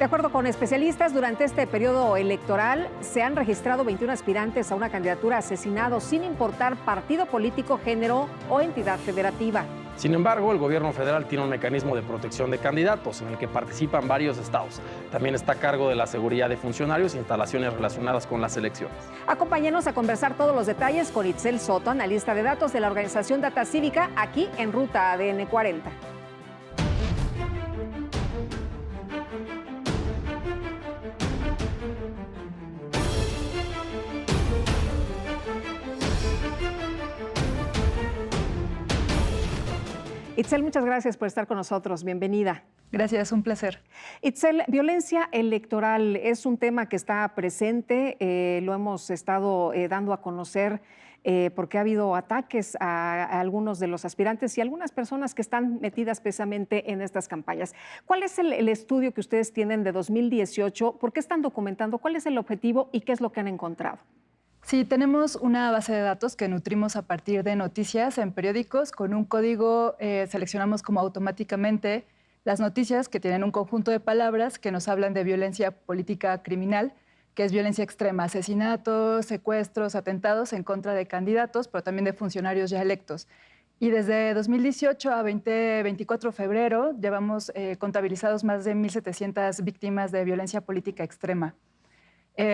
acuerdo con especialistas, durante este periodo electoral se han registrado 21 aspirantes a una candidatura asesinados sin importar partido político, género o entidad federativa. Sin embargo, el gobierno federal tiene un mecanismo de protección de candidatos en el que participan varios estados. También está a cargo de la seguridad de funcionarios e instalaciones relacionadas con las elecciones. Acompáñenos a conversar todos los detalles con Itzel Soto, analista de datos de la organización Data Cívica, aquí en Ruta ADN 40. Itzel, muchas gracias por estar con nosotros. Bienvenida. Gracias, un placer. Itzel, violencia electoral es un tema que está presente, lo hemos estado dando a conocer porque ha habido ataques a algunos de los aspirantes y algunas personas que están metidas precisamente en estas campañas. ¿Cuál es el estudio que ustedes tienen de 2018? ¿Por qué están documentando? ¿Cuál es el objetivo y qué es lo que han encontrado? Sí, tenemos una base de datos que nutrimos a partir de noticias en periódicos. Con un código seleccionamos como automáticamente las noticias que tienen un conjunto de palabras que nos hablan de violencia política criminal, que es violencia extrema, asesinatos, secuestros, atentados en contra de candidatos, pero también de funcionarios ya electos. Y desde 2018 a 24 de febrero llevamos contabilizados más de 1,700 víctimas de violencia política extrema.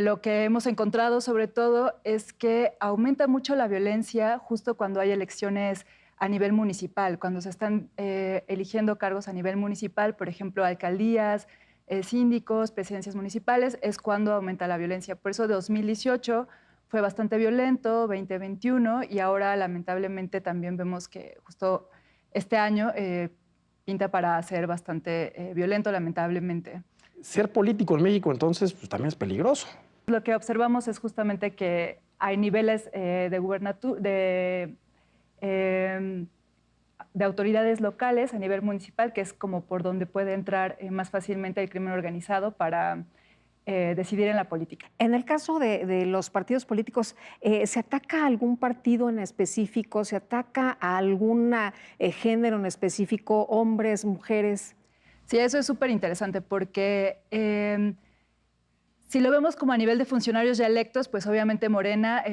Lo que hemos encontrado sobre todo es que aumenta mucho la violencia justo cuando hay elecciones a nivel municipal, cuando se están eligiendo cargos a nivel municipal, por ejemplo, alcaldías, síndicos, presidencias municipales, es cuando aumenta la violencia. Por eso 2018 fue bastante violento, 2021, y ahora lamentablemente también vemos que justo este año pinta para ser bastante violento, lamentablemente. Ser político en México, entonces, pues, también es peligroso. Lo que observamos es justamente que hay niveles de autoridades locales a nivel municipal, que es como por donde puede entrar más fácilmente el crimen organizado para decidir en la política. En el caso de los partidos políticos, ¿se ataca a algún partido en específico? ¿Se ataca a algún género en específico? ¿Hombres, mujeres? Sí, eso es súper interesante porque si lo vemos como a nivel de funcionarios ya electos, pues obviamente Morena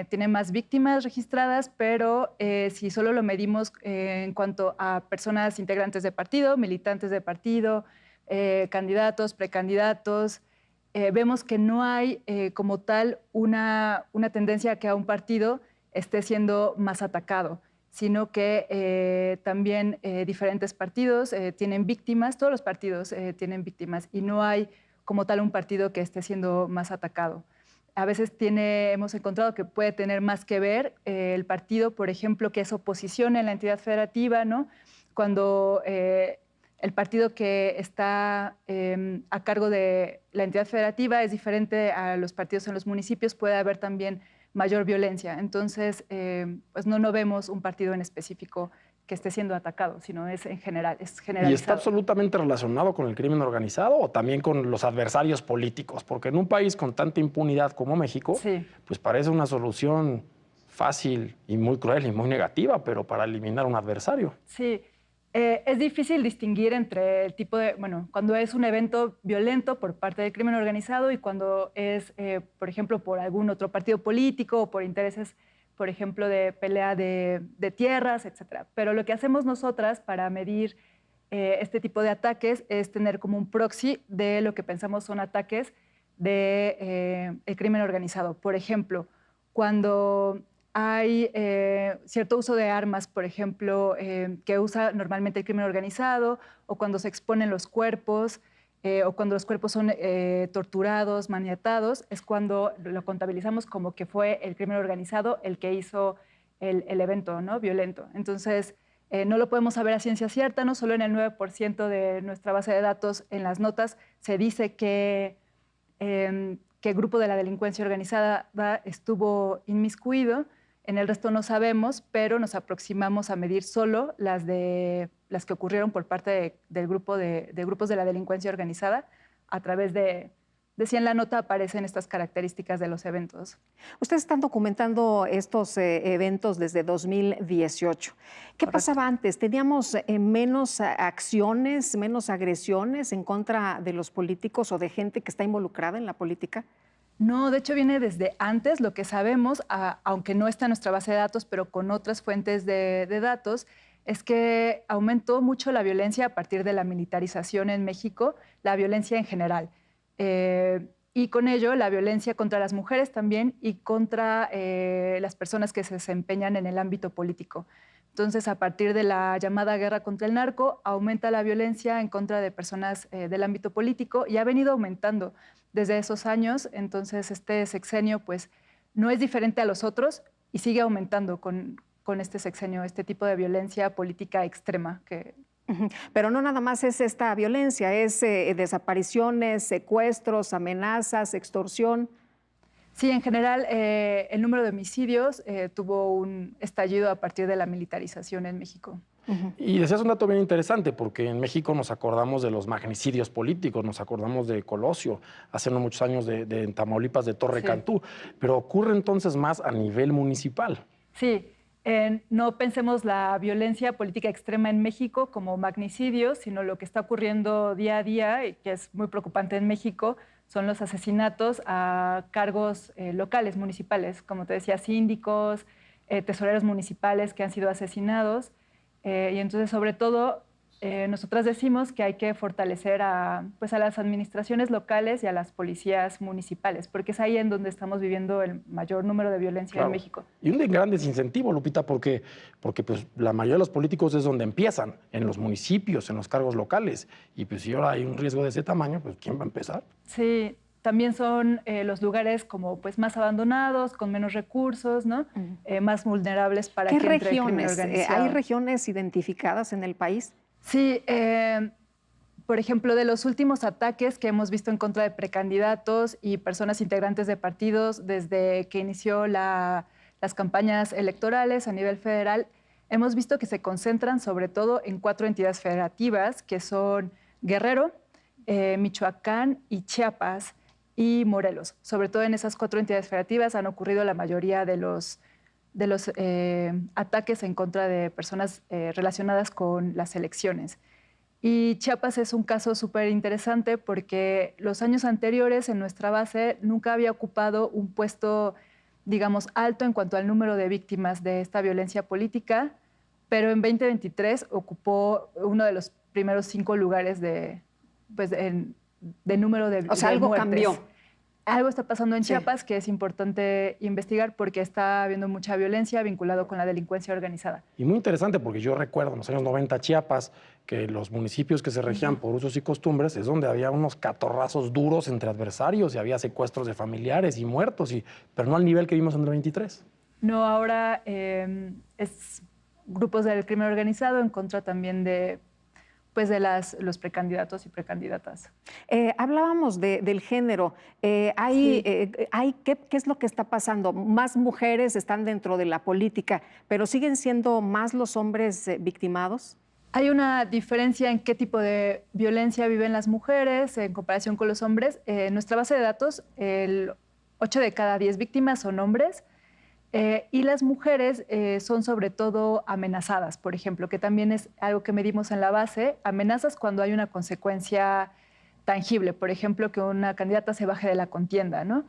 tiene más víctimas registradas, pero si solo lo medimos en cuanto a personas integrantes de partido, militantes de partido, candidatos, precandidatos, vemos que no hay como tal una tendencia a que a un partido esté siendo más atacado, sino que también diferentes partidos tienen víctimas, todos los partidos tienen víctimas y no hay como tal un partido que esté siendo más atacado. A veces hemos encontrado que puede tener más que ver el partido, por ejemplo, que es oposición en la entidad federativa, ¿no? Cuando el partido que está a cargo de la entidad federativa es diferente a los partidos en los municipios, puede haber también mayor violencia. Entonces, pues no vemos un partido en específico que esté siendo atacado, sino es en general, es generalizado. ¿Y está absolutamente relacionado con el crimen organizado o también con los adversarios políticos? Porque en un país con tanta impunidad como México, sí, pues parece una solución fácil y muy cruel y muy negativa, pero para eliminar un adversario. Sí. Es difícil distinguir entre el tipo de, bueno, cuando es un evento violento por parte del crimen organizado y cuando es, por ejemplo, por algún otro partido político o por intereses, por ejemplo, de pelea de tierras, etc. Pero lo que hacemos nosotras para medir este tipo de ataques es tener como un proxy de lo que pensamos son ataques del crimen organizado. Por ejemplo, cuando hay cierto uso de armas, por ejemplo, que usa normalmente el crimen organizado, o cuando se exponen los cuerpos, o cuando los cuerpos son torturados, maniatados, es cuando lo contabilizamos como que fue el crimen organizado el que hizo el evento, ¿no? Violento. Entonces, no lo podemos saber a ciencia cierta, no solo en el 9% de nuestra base de datos, en las notas se dice que el grupo de la delincuencia organizada estuvo inmiscuido. En el resto no sabemos, pero nos aproximamos a medir solo las que ocurrieron por parte del grupo de grupos de la delincuencia organizada a través de decía en la nota, aparecen estas características de los eventos. Ustedes están documentando estos eventos desde 2018. ¿Qué pasaba antes? ¿Teníamos menos acciones, menos agresiones en contra de los políticos o de gente que está involucrada en la política? No, de hecho viene desde antes. Lo que sabemos, aunque no está en nuestra base de datos, pero con otras fuentes de datos, es que aumentó mucho la violencia a partir de la militarización en México, la violencia en general. Y con ello la violencia contra las mujeres también y contra las personas que se desempeñan en el ámbito político. Entonces, a partir de la llamada guerra contra el narco, aumenta la violencia en contra de personas del ámbito político y ha venido aumentando desde esos años. Entonces, este sexenio pues, no es diferente a los otros y sigue aumentando con este sexenio, este tipo de violencia política extrema que... Pero no nada más es esta violencia, es desapariciones, secuestros, amenazas, extorsión. Sí, en general el número de homicidios tuvo un estallido a partir de la militarización en México. Y decías un dato bien interesante, porque en México nos acordamos de los magnicidios políticos, nos acordamos de Colosio, hace no muchos años en Tamaulipas de Torre Cantú, pero ocurre entonces más a nivel municipal. Sí. No pensemos la violencia política extrema en México como magnicidios, sino lo que está ocurriendo día a día y que es muy preocupante en México son los asesinatos a cargos locales, municipales, como te decía, síndicos, tesoreros municipales que han sido asesinados. Y entonces, sobre todo, nosotras decimos que hay que fortalecer a las administraciones locales y a las policías municipales, porque es ahí en donde estamos viviendo el mayor número de violencia en México. Y un gran desincentivo, Lupita, porque pues, la mayoría de los políticos es donde empiezan, en los municipios, en los cargos locales. Y pues si ahora hay un riesgo de ese tamaño, pues ¿quién va a empezar? Sí, también son los lugares como pues, más abandonados, con menos recursos, ¿no? Más vulnerables para que entre el crimen organizado. ¿Hay regiones identificadas en el país? Sí, por ejemplo, de los últimos ataques que hemos visto en contra de precandidatos y personas integrantes de partidos desde que inició las campañas electorales a nivel federal, hemos visto que se concentran sobre todo en 4 entidades federativas, que son Guerrero, Michoacán y Chiapas y Morelos. Sobre todo en esas 4 entidades federativas han ocurrido la mayoría de los ataques en contra de personas relacionadas con las elecciones. Y Chiapas es un caso súper interesante porque los años anteriores en nuestra base nunca había ocupado un puesto, digamos, alto en cuanto al número de víctimas de esta violencia política, pero en 2023 ocupó uno de los primeros 5 lugares de número de muertes. O sea, algo cambió. Algo está pasando en Chiapas que es importante investigar porque está habiendo mucha violencia vinculado con la delincuencia organizada. Y muy interesante porque yo recuerdo en los años 90 Chiapas que los municipios que se regían por usos y costumbres es donde había unos catorrazos duros entre adversarios y había secuestros de familiares y muertos, pero no al nivel que vimos en el 23. No, ahora es grupos del crimen organizado en contra también de los precandidatos y precandidatas. Hablábamos del género. ¿Qué es lo que está pasando? Más mujeres están dentro de la política, pero ¿siguen siendo más los hombres victimados? Hay una diferencia en qué tipo de violencia viven las mujeres en comparación con los hombres. En nuestra base de datos, el 8 de cada 10 víctimas son hombres. Y las mujeres son sobre todo amenazadas, por ejemplo, que también es algo que medimos en la base, amenazas cuando hay una consecuencia tangible, por ejemplo, que una candidata se baje de la contienda, ¿no?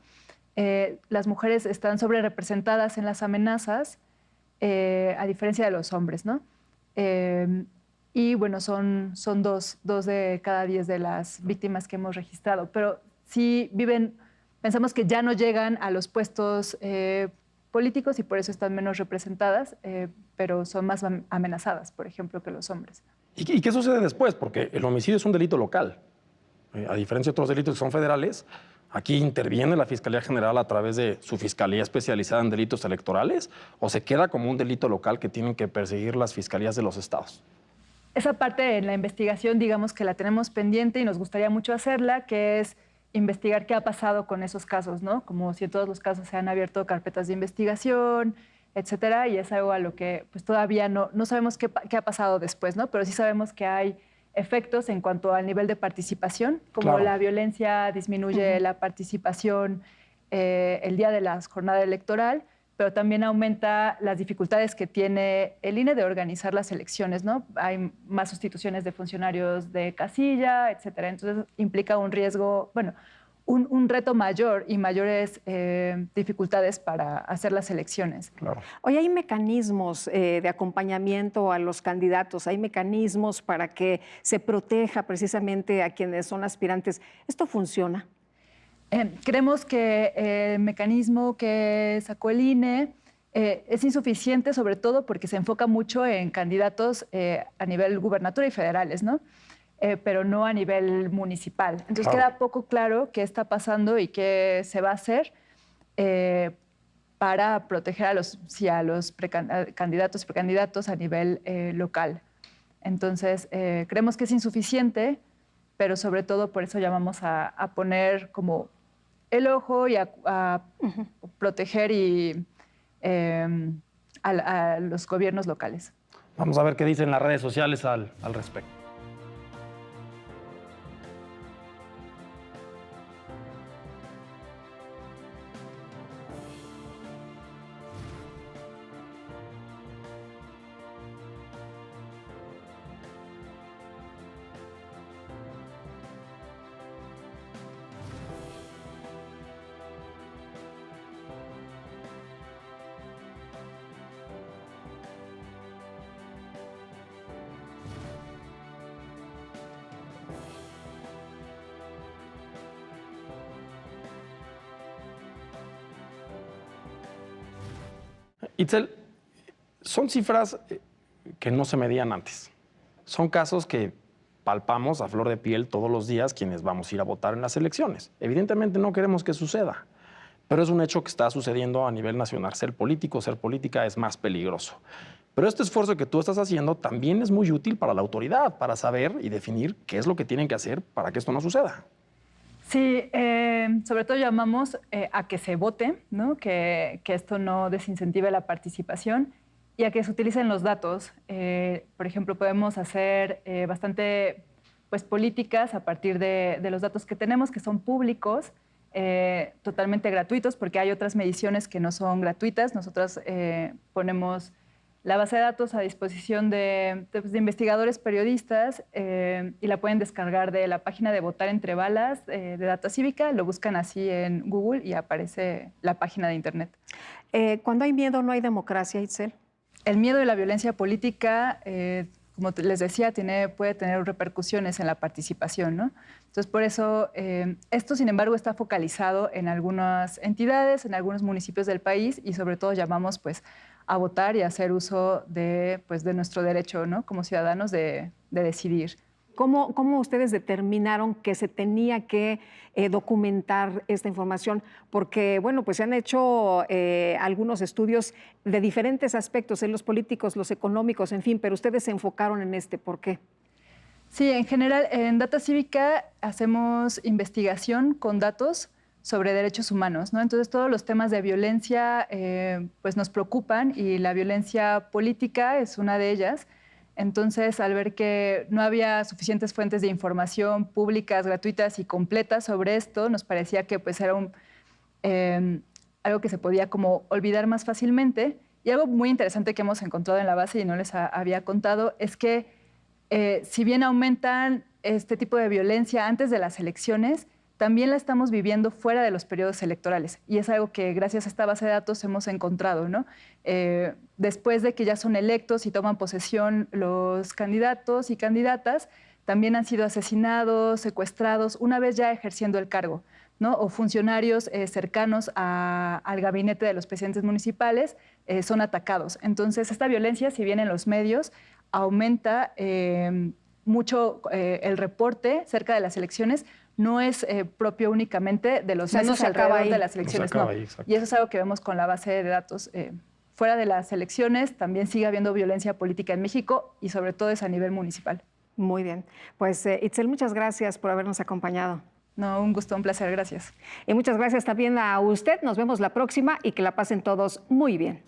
Las mujeres están sobrerepresentadas en las amenazas, a diferencia de los hombres, ¿no? Y bueno, son 2 de cada 10 de las víctimas que hemos registrado, pero sí pensamos que ya no llegan a los puestos políticos y por eso están menos representadas, pero son más amenazadas, por ejemplo, que los hombres. ¿Y qué sucede después? Porque el homicidio es un delito local. A diferencia de otros delitos que son federales, aquí interviene la Fiscalía General a través de su Fiscalía especializada en delitos electorales, o se queda como un delito local que tienen que perseguir las fiscalías de los estados. Esa parte en la investigación, digamos que la tenemos pendiente y nos gustaría mucho hacerla, que es investigar qué ha pasado con esos casos, ¿no? Como si en todos los casos se han abierto carpetas de investigación, etcétera, y es algo a lo que pues, todavía no sabemos qué ha pasado después, ¿no? Pero sí sabemos que hay efectos en cuanto al nivel de participación, como Claro. la violencia disminuye la participación el día de la jornada electoral, pero también aumenta las dificultades que tiene el INE de organizar las elecciones, ¿no? Hay más sustituciones de funcionarios de casilla, etcétera. Entonces implica un riesgo, bueno, un reto mayor y mayores dificultades para hacer las elecciones. Claro. Hoy hay mecanismos de acompañamiento a los candidatos, hay mecanismos para que se proteja precisamente a quienes son aspirantes. ¿Esto funciona? Creemos que el mecanismo que sacó el INE es insuficiente, sobre todo porque se enfoca mucho en candidatos a nivel gubernatura y federales, ¿no? Pero no a nivel municipal. Entonces Claro. queda poco claro qué está pasando y qué se va a hacer para proteger a los candidatos y precandidatos a nivel local. Entonces creemos que es insuficiente, pero sobre todo por eso llamamos a poner como el ojo y a proteger a los gobiernos locales. Vamos a ver qué dicen las redes sociales al respecto. Itzel, son cifras que no se medían antes. Son casos que palpamos a flor de piel todos los días quienes vamos a ir a votar en las elecciones. Evidentemente no queremos que suceda, pero es un hecho que está sucediendo a nivel nacional. Ser político, ser política es más peligroso. Pero este esfuerzo que tú estás haciendo también es muy útil para la autoridad, para saber y definir qué es lo que tienen que hacer para que esto no suceda. Sí, sobre todo llamamos a que se vote, ¿no? Que esto no desincentive la participación y a que se utilicen los datos. Por ejemplo, podemos hacer bastante pues, políticas a partir de los datos que tenemos, que son públicos, totalmente gratuitos, porque hay otras mediciones que no son gratuitas. Nosotros ponemos la base de datos a disposición de investigadores periodistas y la pueden descargar de la página de Votar Entre Balas de Data Cívica. Lo buscan así en Google y aparece la página de internet. Cuando hay miedo no hay democracia, Itzel. El miedo y la violencia política, como les decía, puede tener repercusiones en la participación, ¿no? Entonces, por eso, esto, sin embargo, está focalizado en algunas entidades, en algunos municipios del país y, sobre todo, llamamos pues, a votar y a hacer uso de nuestro derecho, ¿no? Como ciudadanos de decidir. ¿Cómo ustedes determinaron que se tenía que documentar esta información? Porque, bueno, pues se han hecho algunos estudios de diferentes aspectos, en los políticos, los económicos, en fin, pero ustedes se enfocaron en este. ¿Por qué? Sí, en general, en Data Cívica hacemos investigación con datos sobre derechos humanos, ¿no? Entonces, todos los temas de violencia pues nos preocupan y la violencia política es una de ellas. Entonces, al ver que no había suficientes fuentes de información públicas, gratuitas y completas sobre esto, nos parecía que pues, era algo que se podía como olvidar más fácilmente. Y algo muy interesante que hemos encontrado en la base y no les había contado es que si bien aumentan este tipo de violencia antes de las elecciones, también la estamos viviendo fuera de los periodos electorales. Y es algo que gracias a esta base de datos hemos encontrado, ¿no? Después de que ya son electos y toman posesión los candidatos y candidatas, también han sido asesinados, secuestrados, una vez ya ejerciendo el cargo, ¿no? O funcionarios cercanos al gabinete de los presidentes municipales son atacados. Entonces, esta violencia, si bien en los medios, aumenta mucho el reporte cerca de las elecciones, no es propio únicamente de los meses alrededor de las elecciones, no. Y eso es algo que vemos con la base de datos. Fuera de las elecciones también sigue habiendo violencia política en México y sobre todo es a nivel municipal. Muy bien. Pues Itzel, muchas gracias por habernos acompañado. No, un gusto, un placer, gracias. Y muchas gracias también a usted. Nos vemos la próxima y que la pasen todos muy bien.